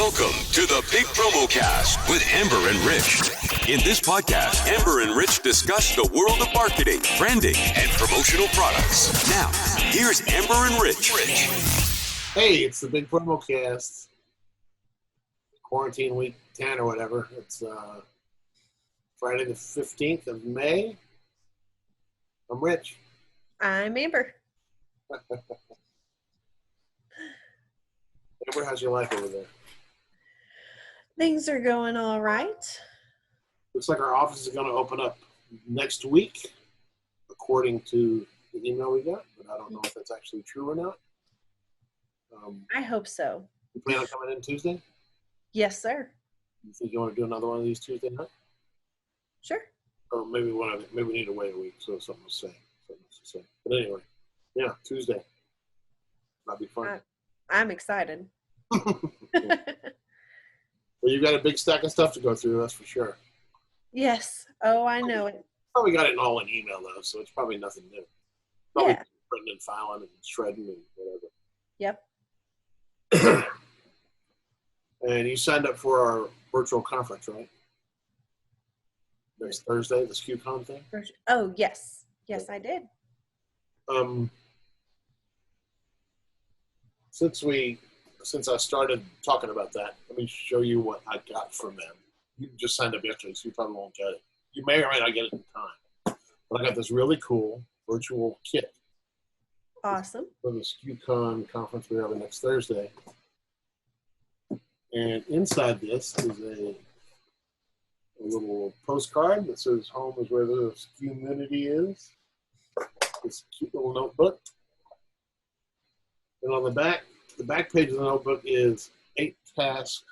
Welcome to the Big Promo Cast with Amber and Rich. In this podcast, Amber and Rich discuss the world of marketing, branding, and promotional products. Now, here's Amber and Rich. Hey, it's the Big Promo Cast. Quarantine week 10 or whatever. It's Friday the 15th of May. I'm Rich. I'm Amber. Amber, how's your life over there? Things are going all right. Looks like our office is going to open up next week, according to the email we got, but I don't know if that's actually true or not. I hope so. You plan on coming in Tuesday? Yes, sir. You think you want to do another one of these Tuesday night? Sure. Or maybe maybe we need to wait a week so something to say. But anyway, yeah, Tuesday. That'd be fun. I'm excited. Well, you've got a big stack of stuff to go through, that's for sure. Yes. Oh, I know it. Probably got it all in email, though, so it's probably nothing new. Probably Yeah. printing and filing and shredding and whatever. Yep. And you signed up for our virtual conference, right? Next Thursday, the SKUCon thing? Oh, yes. Yes, I did. Since I started talking about that, let me show you what I got from them. You just signed up yesterday, so you probably won't get it. You may or may not get it in time. But I got this really cool virtual kit Awesome. for the SKUCon conference we're having next Thursday. And inside this is a little postcard that says home is where the community is. This cute little notebook. And on the back page of the notebook is 8 tasks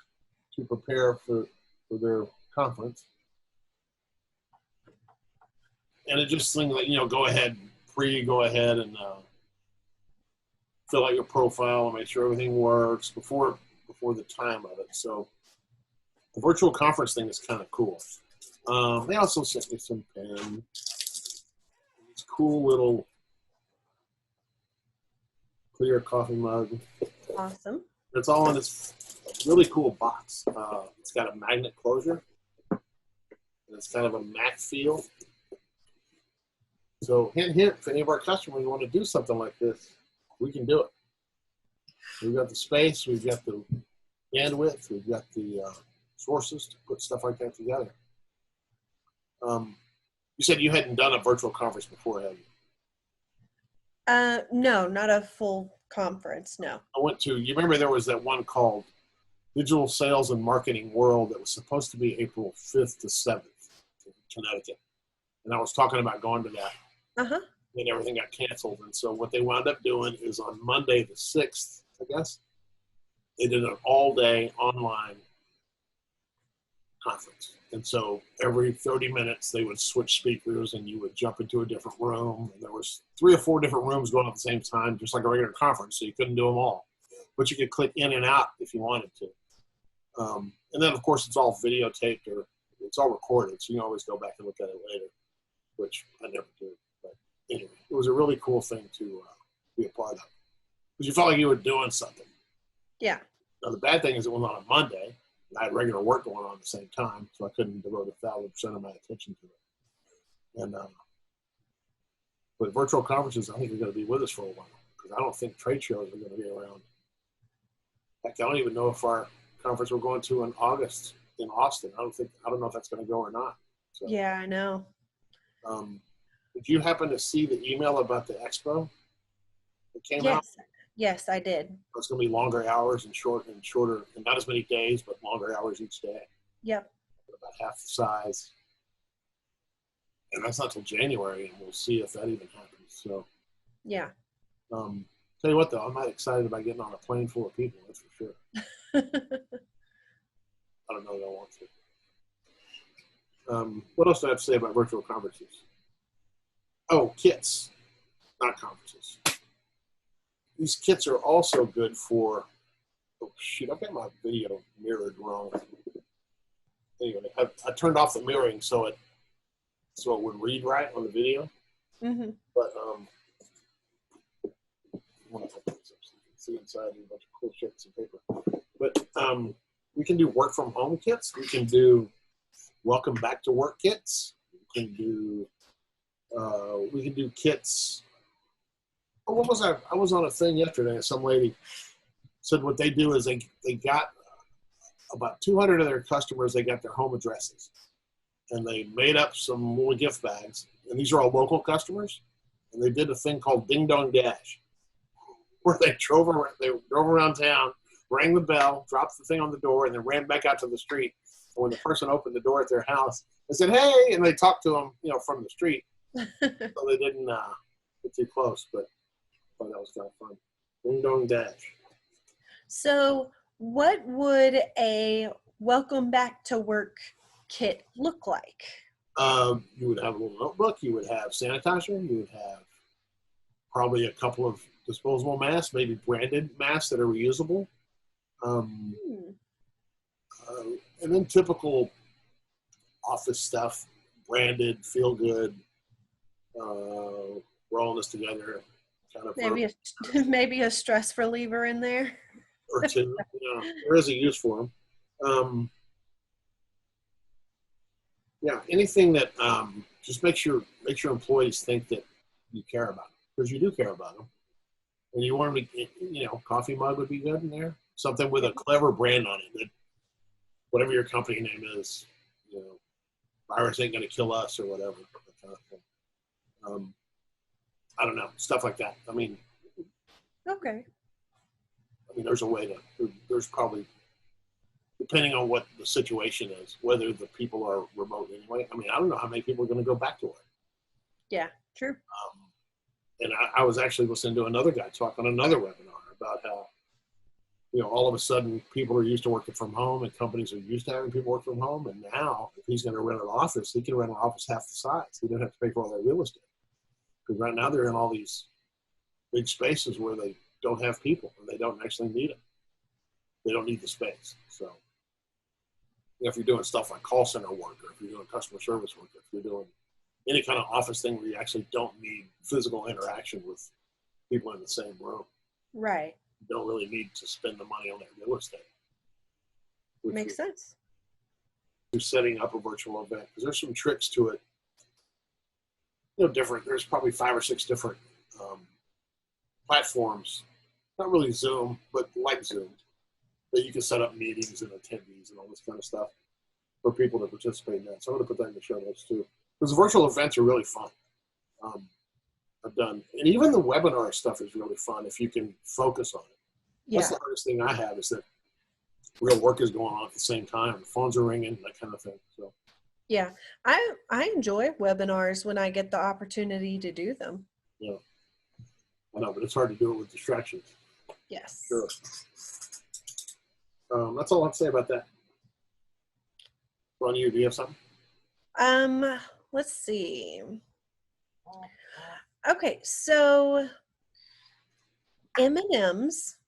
to prepare for their conference. And it just things like, go ahead and fill out your profile and make sure everything works before the time of it. So the virtual conference thing is kind of cool. They also sent me some pens. It's cool little clear coffee mug. Awesome. It's all in this really cool box. It's got a magnet closure. And it's kind of a matte feel. So hint, if any of our customers want to do something like this, we can do it. We've got the space, we've got the bandwidth, we've got the sources to put stuff like that together. You said you hadn't done a virtual conference before, had you? No, not a full conference, no. You remember there was that one called Digital Sales and Marketing World that was supposed to be April 5th to 7th in Connecticut. And I was talking about going to that. Uh-huh. And everything got canceled. And so what they wound up doing is on Monday the 6th, I guess, they did an all-day online conference. And so every 30 minutes they would switch speakers and you would jump into a different room. And there was 3 or 4 different rooms going at the same time, just like a regular conference. So you couldn't do them all. But you could click in and out if you wanted to. And then, of course, it's all videotaped or it's all recorded. So you can always go back and look at it later, which I never do. But anyway, it was a really cool thing to be a part of. Because you felt like you were doing something. Yeah. Now, the bad thing is it was on a Monday. And I had regular work going on at the same time, so I couldn't devote 1,000% of my attention to it. And but virtual conferences, I think, are going to be with us for a while because I don't think trade shows are going to be around. Heck, I don't even know if our conference we're going to in August in Austin. I don't know if that's going to go or not. So, yeah, I know. did you happen to see the email about the expo that came out? Yes, I did. It's going to be longer hours and shorter, and not as many days, but longer hours each day. Yep. About half the size. And that's not till January, and we'll see if that even happens. So, yeah. Tell you what, though, I'm not excited about getting on a plane full of people, that's for sure. I don't know that I want to. What else do I have to say about virtual conferences? Oh, kits, not conferences. These kits are also good for, oh shoot, I've got my video mirrored wrong. Anyway, I turned off the mirroring so it would read right on the video. Mm-hmm. But I want to put this up so you can see inside a bunch of cool shit and paper. But We can do work from home kits. We can do welcome back to work kits. We can do kits. Oh, what was that? I was on a thing yesterday and some lady said what they do is they got about 200 of their customers, they got their home addresses. And they made up some little gift bags. And these are all local customers. And they did a thing called Ding Dong Dash, where they drove around town, rang the bell, dropped the thing on the door, and then ran back out to the street. And when the person opened the door at their house, they said, "Hey," and they talked to them, from the street. So they didn't get too close, but I thought that was kind of fun. Ding Dong Dash. So what would a welcome back to work kit look like? You would have a little notebook. You would have sanitizer. You would have probably a couple of disposable masks, maybe branded masks that are reusable. And then typical office stuff, branded, feel good. We're all in this together. Kind of maybe a stress reliever in there. Or two. There is a use for them. Anything that just makes your employees think that you care about them, because you do care about them. And you want them to, coffee mug would be good in there. Something with a clever brand on it that whatever your company name is, virus ain't going to kill us or whatever. That kind of thing. I don't know, stuff like that. Okay. There's a way there's probably, depending on what the situation is, whether the people are remote anyway. I don't know how many people are going to go back to work. Yeah, true. And I was actually listening to another guy talk on another webinar about how, all of a sudden people are used to working from home and companies are used to having people work from home. And now if he's going to rent an office, he can rent an office half the size. He doesn't have to pay for all their real estate. Because right now they're in all these big spaces where they don't have people and they don't actually need them. They don't need the space. So if you're doing stuff like call center work, or if you're doing customer service work, if you're doing any kind of office thing where you actually don't need physical interaction with people in the same room. Right. You don't really need to spend the money on that real estate. Makes sense. You're setting up a virtual event, because there's some tricks to it. Different. There's probably 5 or 6 different platforms, not really Zoom, but like Zoom, that you can set up meetings and attendees and all this kind of stuff for people to participate in that. So I'm going to put that in the show notes too. Because virtual events are really fun. I've done, and even the webinar stuff is really fun if you can focus on it. Yeah. That's the hardest thing I have, is that real work is going on at the same time. The phones are ringing, that kind of thing. So. Yeah, I enjoy webinars when I get the opportunity to do them. Yeah, I know, but it's hard to do it with distractions. Yes. Sure. That's all I have to say about that. Ron, do you have something? Let's see. Okay, so M&M's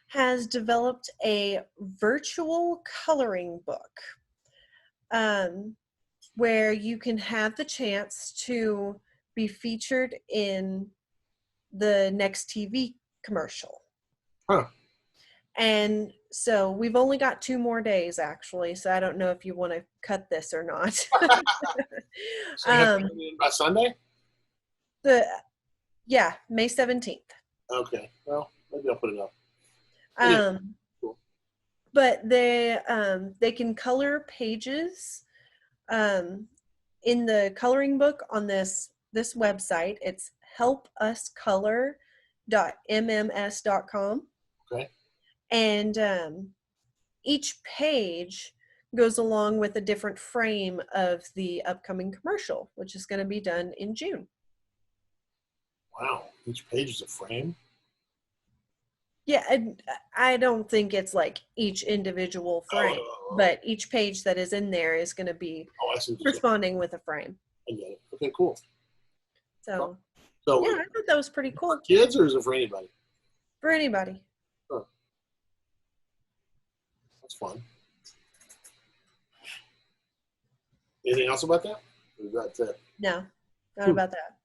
has developed a virtual coloring book, where you can have the chance to be featured in the next TV commercial. Huh. And so we've only got 2 more days, actually, so I don't know if you want to cut this or not. So you have to do it by Sunday? May 17th. Okay, well, maybe I'll put it up. Cool. But they can color pages in the coloring book on this website. It's helpuscolor.mms.com. Okay. And each page goes along with a different frame of the upcoming commercial, which is going to be done in June. Wow, each page is a frame? Yeah, I don't think it's like each individual frame, but each page that is in there is going to be responding with a frame. I get it. Okay, cool. So yeah, I thought that was pretty cool. For kids, or is it for anybody? For anybody. Huh. That's fun. Anything else about that? Or is that it? No, not about that.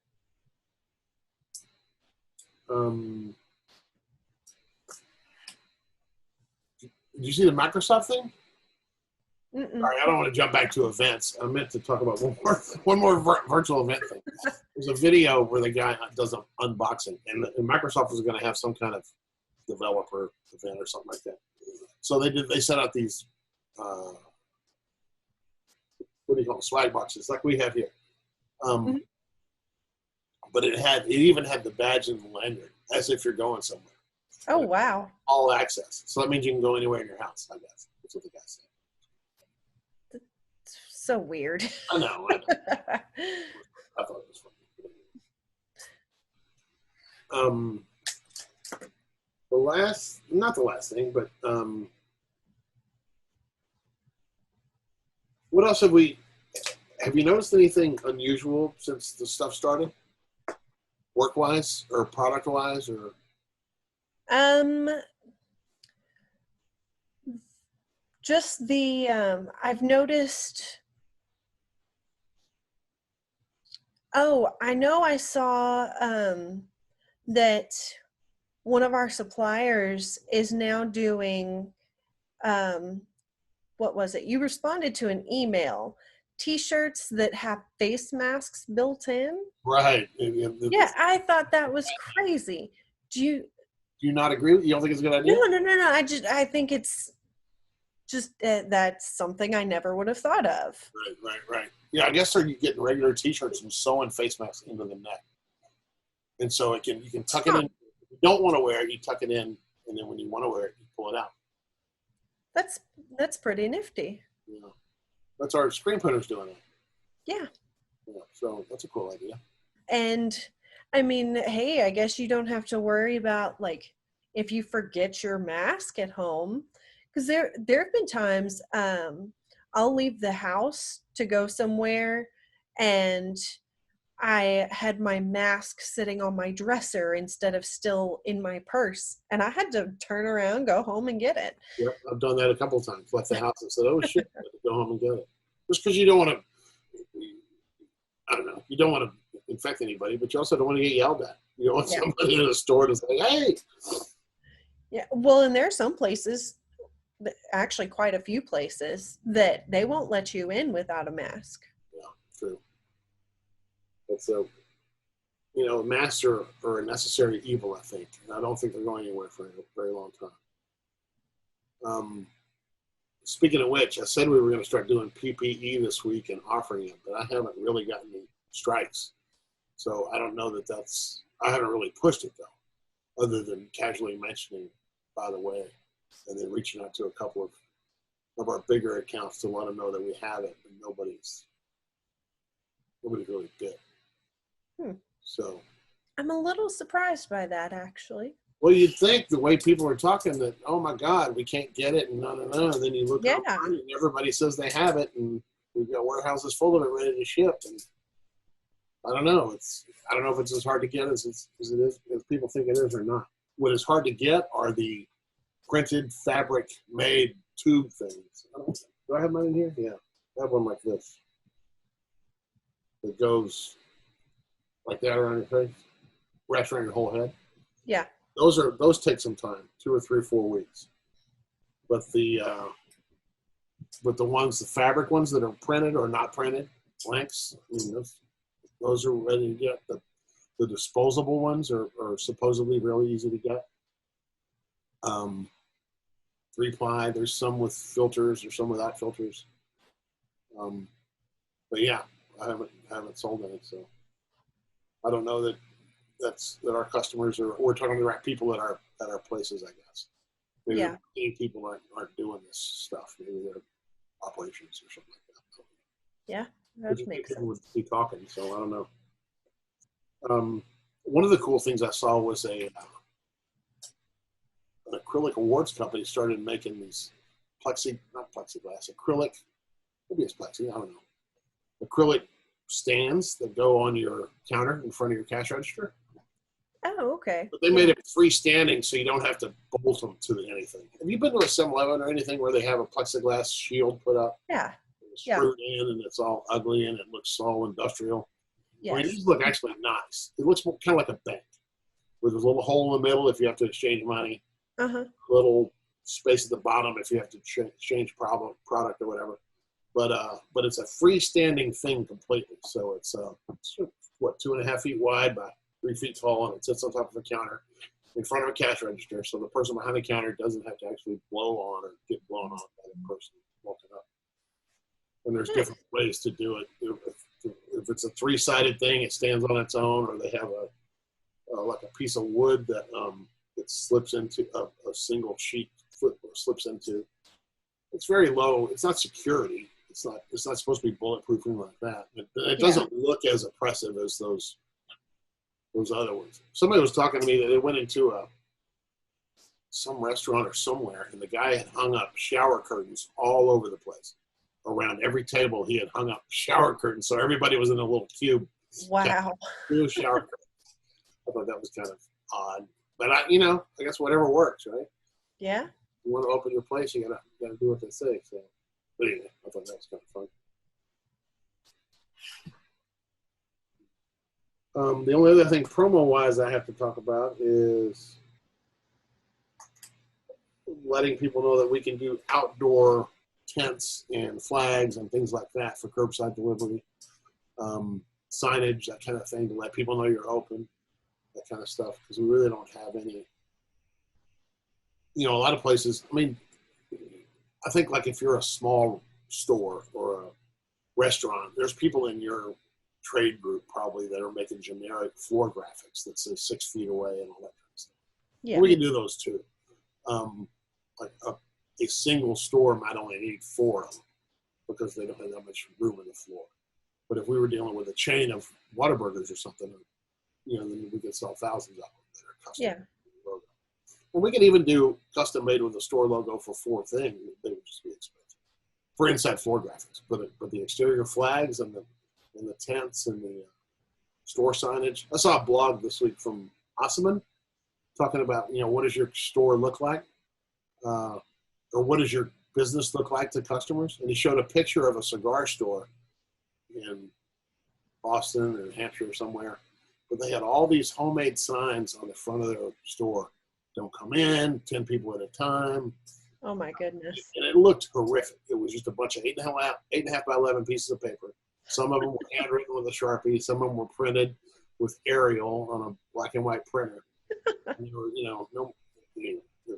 Did you see the Microsoft thing? Mm-mm. All right, I don't want to jump back to events. I meant to talk about one more virtual event thing. There's a video where the guy does an unboxing, and Microsoft was going to have some kind of developer event or something like that. So they set out these what do you call them, swag boxes like we have here. But it even had the badge and the lanyard as if you're going somewhere. Oh, wow. All access. So that means you can go anywhere in your house, I guess. That's what the guy said. That's so weird. I know. I thought it was funny. Not the last thing, but what else have you noticed anything unusual since the stuff started? Work-wise or product-wise or? Just the, I've noticed, I know I saw that one of our suppliers is now doing, what was it? You responded to an email, T-shirts that have face masks built in. Right. Yeah, I thought that was crazy. Do you not agree? You don't think it's a good idea? No. I think it's just that's something I never would have thought of. Right. Yeah, I guess they're getting regular T-shirts and sewing face masks into the neck, and so you can tuck it in. If you don't want to wear it, you tuck it in, and then when you want to wear it, you pull it out. That's pretty nifty. Yeah, that's our screen printers doing it. Yeah. So that's a cool idea. And I mean, hey, I guess you don't have to worry about like if you forget your mask at home, because there have been times I'll leave the house to go somewhere and I had my mask sitting on my dresser instead of still in my purse, and I had to turn around, go home and get it. Yep, I've done that a couple of times. Left the house and said, "Oh shit," I had to go home and get it. Just because you don't want to, I don't know, you don't want to infect anybody, but you also don't want to get yelled at. You don't want somebody in the store to say, "Hey." Yeah, well, and there are some places, actually quite a few places, that they won't let you in without a mask. Yeah, true. But so, masks are a necessary evil, I think. And I don't think they're going anywhere for a very long time. Speaking of which, I said we were going to start doing PPE this week and offering it, but I haven't really gotten any strikes. So I don't know I haven't really pushed it though, other than casually mentioning, by the way, and then reaching out to a couple of our bigger accounts to let them know that we have it, and nobody's really bit. So I'm a little surprised by that, actually. Well, you'd think the way people are talking that, oh my God, we can't get it, and no. And then you look up and everybody says they have it, and we've got warehouses full of it ready to ship. And I don't know. I don't know if it's as hard to get as it is, as people think it is or not. What is hard to get are the printed fabric made tube things. Do I have mine in here? Yeah. I have one like this. It goes like that around your face, wraps around your whole head. Yeah. Those take some time, 2 or 3 or 4 weeks. But the fabric ones that are printed or not printed, blanks, I mean, those are ready to get. The disposable ones are supposedly really easy to get. 3-ply, there's some with filters, there's some without filters. But yeah, I haven't sold any, so I don't know that our customers we're talking to the right people at our places, I guess. Maybe people aren't doing this stuff. Maybe they're operations or something like that. Yeah, that makes sense. People would be talking, so I don't know. One of the cool things I saw was an acrylic awards company started making these acrylic, maybe it's plexi, I don't know. Acrylic stands that go on your counter in front of your cash register. Oh, okay. But they made it freestanding so you don't have to bolt them to anything. Have you been to a 7-Eleven or anything where they have a plexiglass shield put up? Yeah. It's screwed in and it's all ugly and it looks all industrial. Yes. I mean, these look actually nice. It looks kind of like a bank with a little hole in the middle if you have to exchange money. Uh-huh. Little space at the bottom if you have to change product or whatever. But it's a freestanding thing completely. So it's what, 2.5 feet wide by 3 feet tall, and it sits on top of a counter in front of a cash register. So the person behind the counter doesn't have to actually blow on or get blown on by the person walking up. And there's different ways to do it. If it's a 3-sided thing, it stands on its own, or they have like a piece of wood that it slips into a single sheet foot slips into. It's very low. It's not security. It's not supposed to be bulletproof or anything like that. It doesn't look as oppressive as those other ones. Somebody was talking to me that they went into some restaurant or somewhere, and the guy had hung up shower curtains all over the place. Around every table, he had hung up shower curtains, so everybody was in a little cube. Wow. Blue shower curtains. I thought that was kind of odd, but I guess whatever works, right? Yeah. You want to open your place, you gotta do what they say. So, but anyway, I thought that was kind of fun. The only other thing promo-wise I have to talk about is letting people know that we can do outdoor tents and flags and things like that for curbside delivery, signage, that kind of thing, to let people know you're open, that kind of stuff, because we really don't have any. A lot of places, I think like if you're a small store or a restaurant, there's people in your trade group probably that are making generic floor graphics that say 6 feet away and all that kind of stuff. Yeah. We can do those too. Like a single store might only need 4 of them because they don't have that much room in the floor. But if we were dealing with a chain of Whataburgers or something, then we could sell thousands of them that are custom. Yeah. And we could even do custom made with a store logo for 4 things. They would just be expensive for inside floor graphics. But the exterior flags and the tents and the store signage. I saw a blog this week from Osman talking about what does your store look like, or what does your business look like to customers? And he showed a picture of a cigar store in Boston or New Hampshire or somewhere, but they had all these homemade signs on the front of their store. Don't come in, 10 people at a time. Oh my goodness. And it looked horrific. It was just a bunch of 8.5 by 11 pieces of paper. Some of them were handwritten with a Sharpie. Some of them were printed with Arial on a black and white printer. And it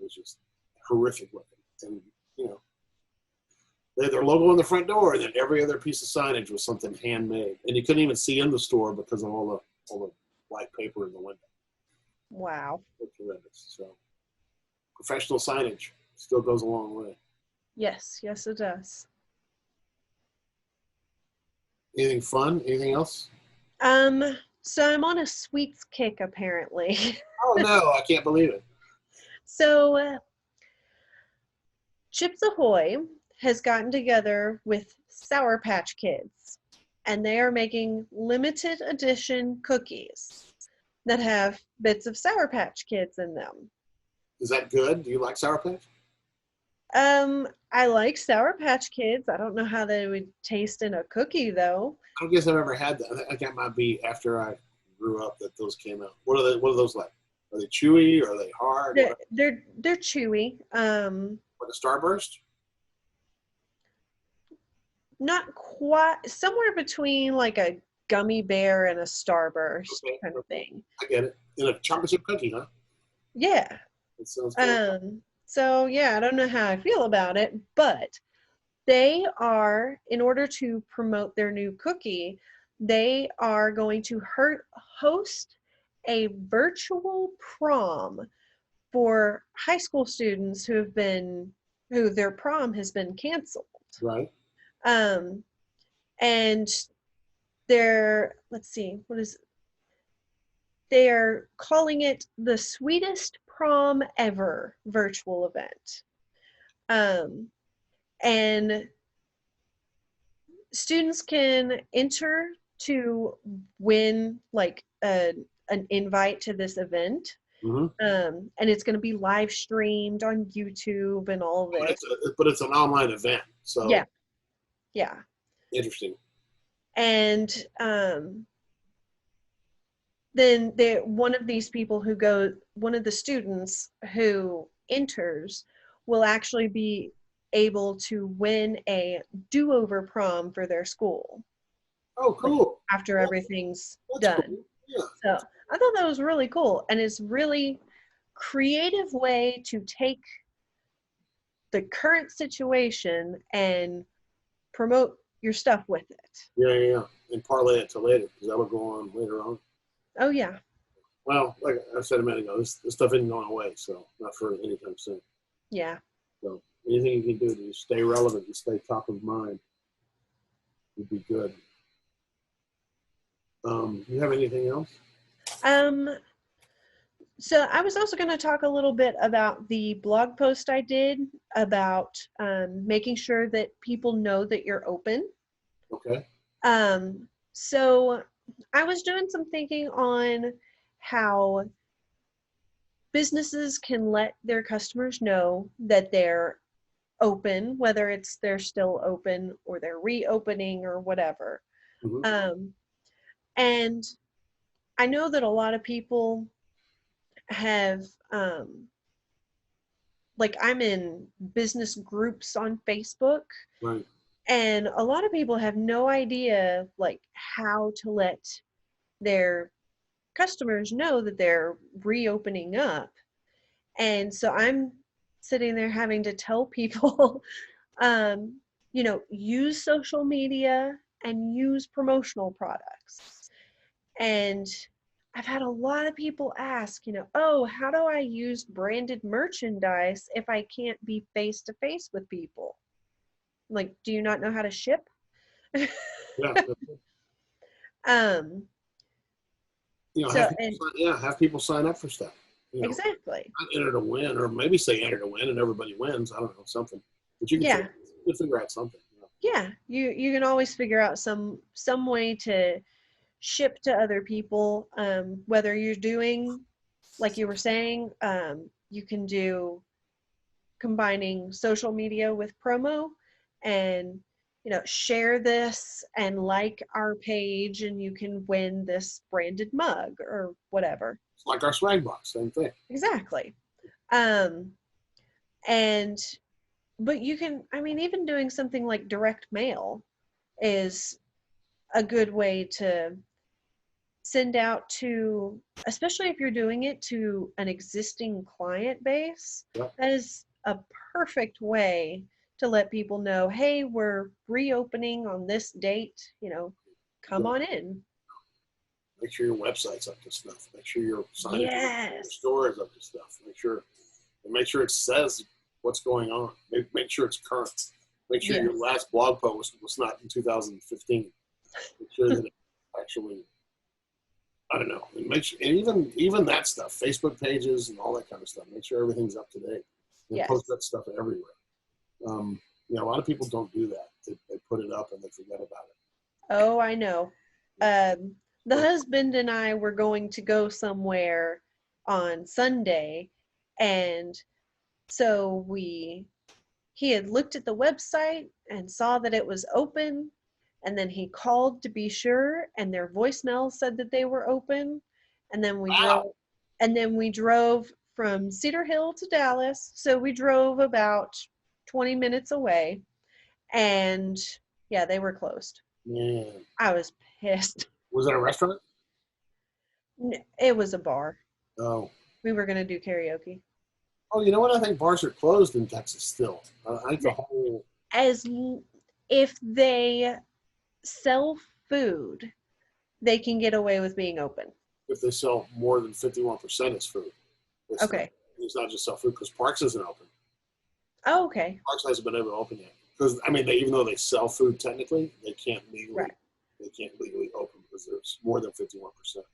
was just horrific looking. And, they had their logo on the front door, and then every other piece of signage was something handmade. And you couldn't even see in the store because of all the white paper in the window. Wow. It's horrendous. So, professional signage still goes a long way. Yes, it does. Anything fun? Anything else? So I'm on a sweets kick apparently. Oh no, I can't believe it. So, Chips Ahoy has gotten together with Sour Patch Kids, and they are making limited edition cookies that have bits of Sour Patch Kids in them. Is that good? Do you like Sour Patch? I like Sour Patch Kids. I don't know how they would taste in a cookie, though. I don't guess I've ever had that. I think that might be after I grew up that those came out. What are those like? Are they chewy? Or are they hard? They're chewy. Like a Starburst? Not quite. Somewhere between like a gummy bear and a Starburst kind of thing. I get it. In a chocolate chip cookie, huh? Yeah. That sounds good. So yeah, I don't know how I feel about it, but they are, in order to promote their new cookie, they are going to host a virtual prom for high school students who their prom has been canceled. Right. And they're, they are calling it the sweetest prom ever virtual event. And students can enter to win like an invite to this event. Mm-hmm. And it's going to be live streamed on YouTube and all of this. But it's an online event. So yeah. Interesting. And then one of the students who enters will actually be able to win a do-over prom for their school. Oh, cool. After everything's That's done. cool. Yeah. So I thought that was really cool. And it's really creative way to take the current situation and promote your stuff with it. Yeah. And parlay it to later, because that will go on later on. Oh, yeah. Well, like I said a minute ago, this stuff isn't going away, so not for anytime soon. Yeah. So anything you can do to stay relevant and stay top of mind would be good. You have anything else? So I was also going to talk a little bit about the blog post I did about making sure that people know that you're open. Okay. So I was doing some thinking on how businesses can let their customers know that they're open, whether it's they're still open or they're reopening or whatever. Mm-hmm. And I know that a lot of people have, like I'm in business groups on Facebook. Right. And a lot of people have no idea like how to let their customers know that they're reopening up. And so I'm sitting there having to tell people, use social media and use promotional products. And I've had a lot of people ask, oh, how do I use branded merchandise if I can't be face to face with people? Like, do you not know how to ship? Yeah. So, have people sign up for stuff. Exactly. Not enter to win, or maybe say enter to win and everybody wins. I don't know, something. But you can figure out something. Yeah, you can always figure out some way to ship to other people. Whether you're doing, like you were saying, you can do combining social media with promo, and share this and like our page, and you can win this branded mug or whatever. It's like our swag box, same thing. Exactly. But you can, even doing something like direct mail is a good way to send out to, especially if you're doing it to an existing client base. Yep. That is a perfect way to let people know, hey, we're reopening on this date, come on in. Make sure your website's up to stuff. Make sure your signage Yes. your store is up to stuff. Make sure it says what's going on. Make sure it's current. Make sure your last blog post was not in 2015. Make sure that it actually, I don't know. And even that stuff, Facebook pages and all that kind of stuff. Make sure everything's up to date. And post that stuff everywhere. A lot of people don't do that. They put it up and they forget about it. Oh, I know. The husband and I were going to go somewhere on Sunday, and so he had looked at the website and saw that it was open, and then he called to be sure, and their voicemail said that they were open, and then we drove from Cedar Hill to Dallas, so we drove about 20 minutes away, and they were closed. Man. I was pissed. Was it a restaurant? It was a bar. Oh. We were going to do karaoke. Oh, you know what? I think bars are closed in Texas still. I think the whole... If they sell food, they can get away with being open. If they sell more than 51% is food. Okay. It's not just sell food, because Parks isn't open. Oh, okay. Parks hasn't been able to open yet. Because, even though they sell food technically, they can't legally... Right. They can't legally open because there's more than 51%.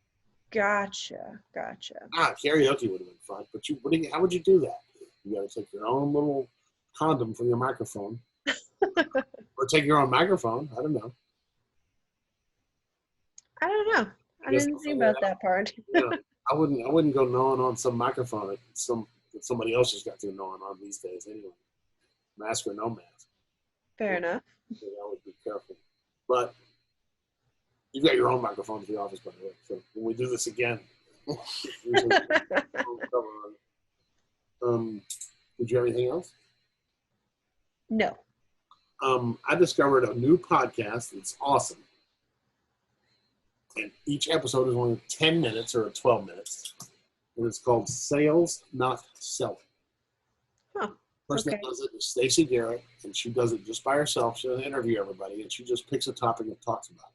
Gotcha. Karaoke would have been fun, but how would you do that? You got to take your own little condom from your microphone, or take your own microphone. I don't know. I didn't think about that part. I wouldn't go gnawing on some microphone that somebody else just got to gnawing on these days anyway. Mask or no mask. Fair enough. I would be careful, but. You've got your own microphone at the office, by the way. So when we do this again, did you have anything else? No. I discovered a new podcast that's awesome. And each episode is only 10 minutes or 12 minutes. And it's called Sales, Not Selling. Huh. The person that does it is Stacey Garrett, and she does it just by herself. She doesn't interview everybody, and she just picks a topic and talks about it.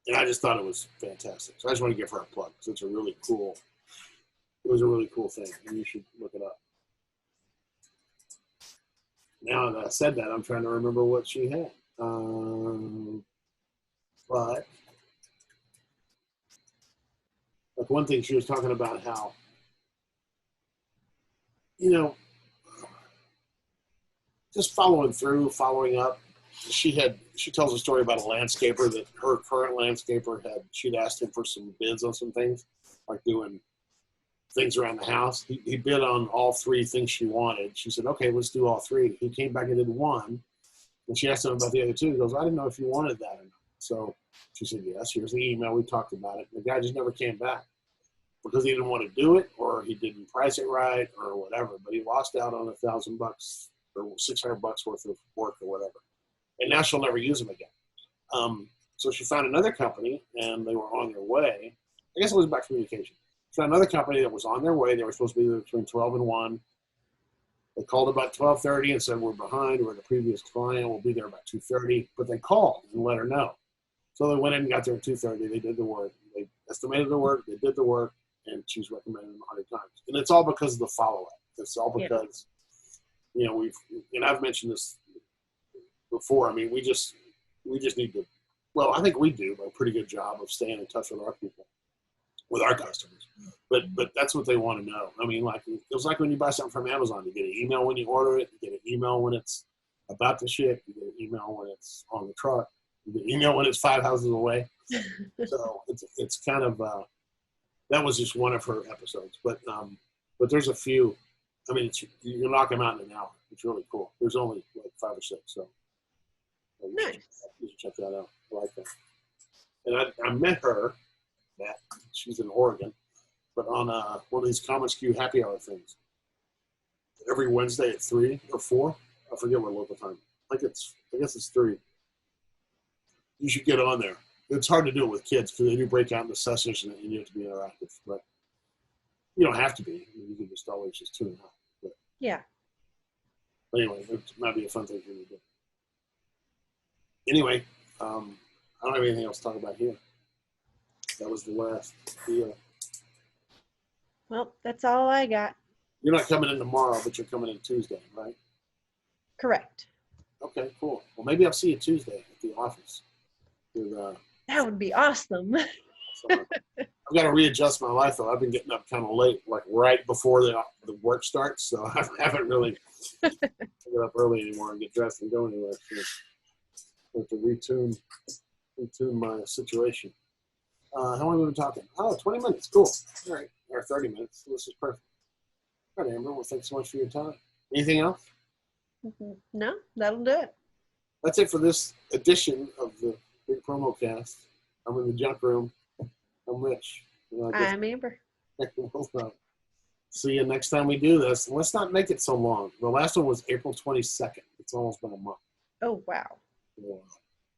And I just thought it was fantastic. So I just want to give her a plug because it was a really cool thing, and you should look it up. Now that I said that, I'm trying to remember what she had. But like one thing she was talking about how, just following up. She tells a story about a landscaper that her current landscaper she'd asked him for some bids on some things, like doing things around the house. He bid on all 3 things she wanted. She said, okay, let's do all 3. He came back and did 1. And she asked him about the other 2. He goes, I didn't know if you wanted that or not. So she said, yes, here's the email. We talked about it. And the guy just never came back because he didn't want to do it or he didn't price it right or whatever. But he lost out on $1,000 or $600 worth of work or whatever. And now she'll never use them again. So she found another company and they were on their way. I guess it was about communication. She found another company that was on their way. They were supposed to be there between 12 and 1. They called about 12:30 and said, we're behind. We're the previous client. We'll be there about 2:30. But they called and let her know. So they went in and got there at 2:30. They did the work. They estimated the work. They did the work. And she's recommended them 100 times. And it's all because of the follow-up. It's all because, I've mentioned this before. I mean, we just need to, I think we do a pretty good job of staying in touch with our people, with our customers. But that's what they want to know. I mean, like it was like when you buy something from Amazon, you get an email when you order it, you get an email when it's about to ship, you get an email when it's on the truck, you get an email when it's 5 houses away. So it's kind of that was just one of her episodes. But there's a few. I mean, you can knock them out in an hour. It's really cool. There's only like 5 or 6, so nice. You should check that out. I like that. And I met her. She's in Oregon, but on one of these Common Skew happy hour things. Every Wednesday at 3 or 4. I forget what local time. I guess it's 3. You should get on there. It's hard to do it with kids because they do break out into sessions and you have to be interactive. But you don't have to be. I mean, you can just always just tune out. But anyway, it might be a fun thing for you to do. Anyway, I don't have anything else to talk about here. That was the last deal. Well, that's all I got. You're not coming in tomorrow, but you're coming in Tuesday, right? Correct. Okay, cool. Well, maybe I'll see you Tuesday at the office. That would be awesome. I've got to readjust my life, though. I've been getting up kind of late, like right before the work starts, so I haven't really get up early anymore and get dressed and go anywhere. So I have to retune my situation. How long have we been talking? 20 minutes. Cool. All right. Or 30 minutes. This is perfect. All right, Amber. Well, thanks so much for your time. Anything else? No, that'll do it. That's it for this edition of the Big Promo Cast. I'm in the junk room. I'm Rich. I'm Amber. We'll see you next time we do this. And let's not make it so long. The last one was April 22nd. It's almost been a month. Oh, wow. Yeah.